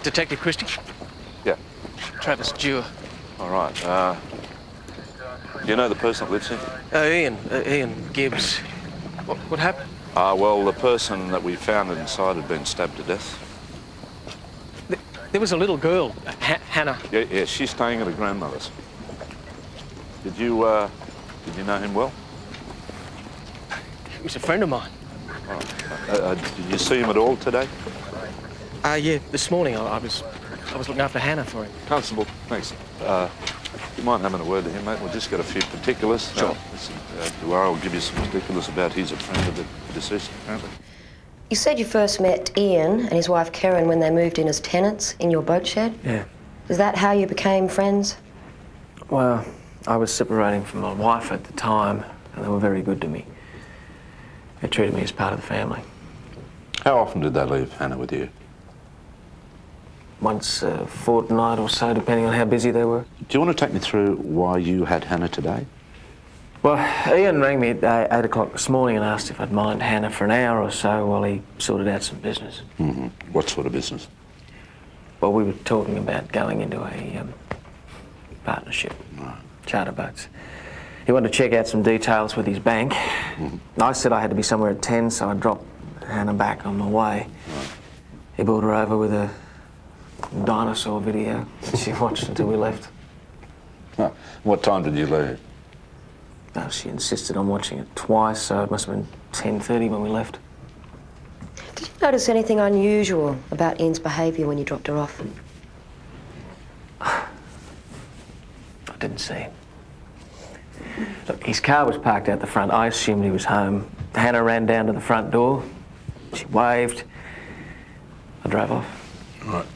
Detective Christie? Yeah. Travis Dewar. All right. Do you know the person that lives here? Ian Gibbs. What happened? Well, the person that we found inside had been stabbed to death. There was a little girl, Hannah. Yeah, she's staying at her grandmother's. Did you know him well? He was a friend of mine. Oh. Did you see him at all today? Yeah, this morning I was looking after Hannah for him. Constable, thanks. You mind having a word to him, mate? We'll just get a few particulars. Sure. Listen, Dewar will give you some particulars about he's a friend of the deceased, apparently. You said you first met Ian and his wife Karen when they moved in as tenants in your boat shed? Yeah. Is that how you became friends? Well, I was separating from my wife at the time, and they were very good to me. They treated me as part of the family. How often did they leave Hannah with you? Once a fortnight or so, depending on how busy they were. Do you want to take me through why you had Hannah today? Well, Ian rang me at 8 o'clock this morning and asked if I'd mind Hannah for an hour or so while he sorted out some business. Mm-hmm. What sort of business? Well, we were talking about going into a partnership, Right. charter boats. He wanted to check out some details with his bank. Mm-hmm. I said I had to be somewhere at 10, so I dropped Hannah back on my way. Right. He brought her over with a dinosaur video that she watched until we left. Huh. What time did you leave? Oh, she insisted on watching it twice, so it must have been 10:30 when we left. Did you notice anything unusual about Ian's behaviour when you dropped her off? I didn't see him. Look, his car was parked out the front. I assumed he was home. Hannah ran down to the front door. She waved. I drove off. Right.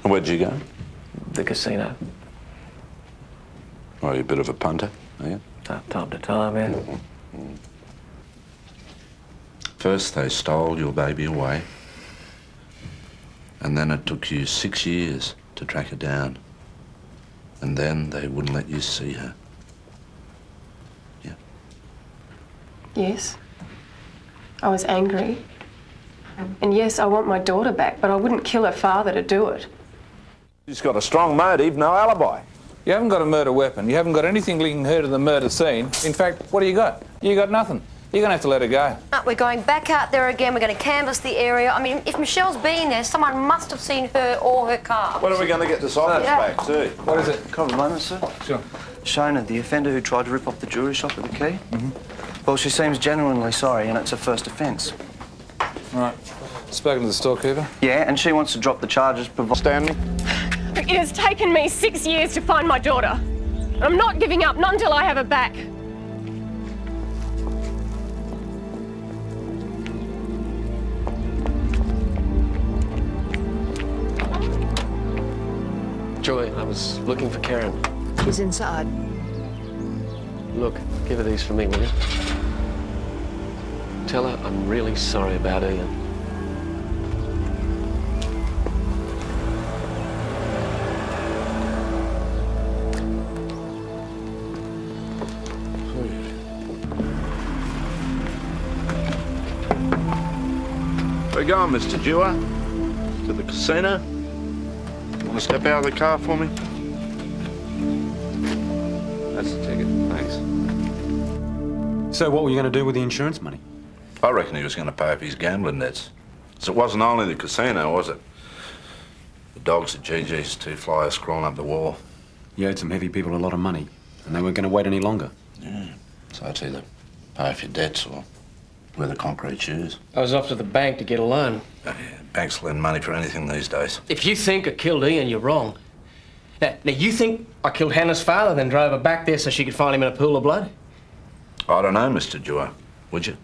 Where'd you go? The casino. Oh, you're a bit of a punter, are you? Time to time, yeah. Mm-hmm. First they stole your baby away, and then it took you 6 years to track her down, and then they wouldn't let you see her. Yeah. Yes. I was angry. And yes, I want my daughter back, but I wouldn't kill her father to do it. She's got a strong motive, no alibi. You haven't got a murder weapon. You haven't got anything linking her to the murder scene. In fact, what do you got? You got nothing. You're going to have to let her go. We're going back out there again. We're going to canvass the area. I mean, if Michelle's been there, someone must have seen her or her car. When are we going to get this office back, too? What is it? Come a moment, sir. Sure. Shona, the offender who tried to rip off the jewellery shop with the key? Mm-hmm. Well, she seems genuinely sorry, and it's her first offence. Right. Spoken to the storekeeper? Yeah, and she wants to drop the charges. Stanley? It has taken me 6 years to find my daughter. And I'm not giving up, not until I have her back. Joy, I was looking for Karen. She's inside. Look, give her these for me, will you? Tell her I'm really sorry about Ian. Where you going, Mr. Dewar? To the casino? Want to step out of the car for me? That's the ticket, thanks. So what were you going to do with the insurance money? I reckon he was going to pay off his gambling debts. So it wasn't only the casino, was it? The dogs at GG's, 2 flyers crawling up the wall. You owed some heavy people a lot of money, and they weren't going to wait any longer. Yeah. So it's either pay off your debts or wear the concrete shoes. I was off to the bank to get a loan. Yeah, banks lend money for anything these days. If you think I killed Ian, you're wrong. Now, you think I killed Hannah's father, then drove her back there so she could find him in a pool of blood? I don't know, Mr. Dewar. Would you?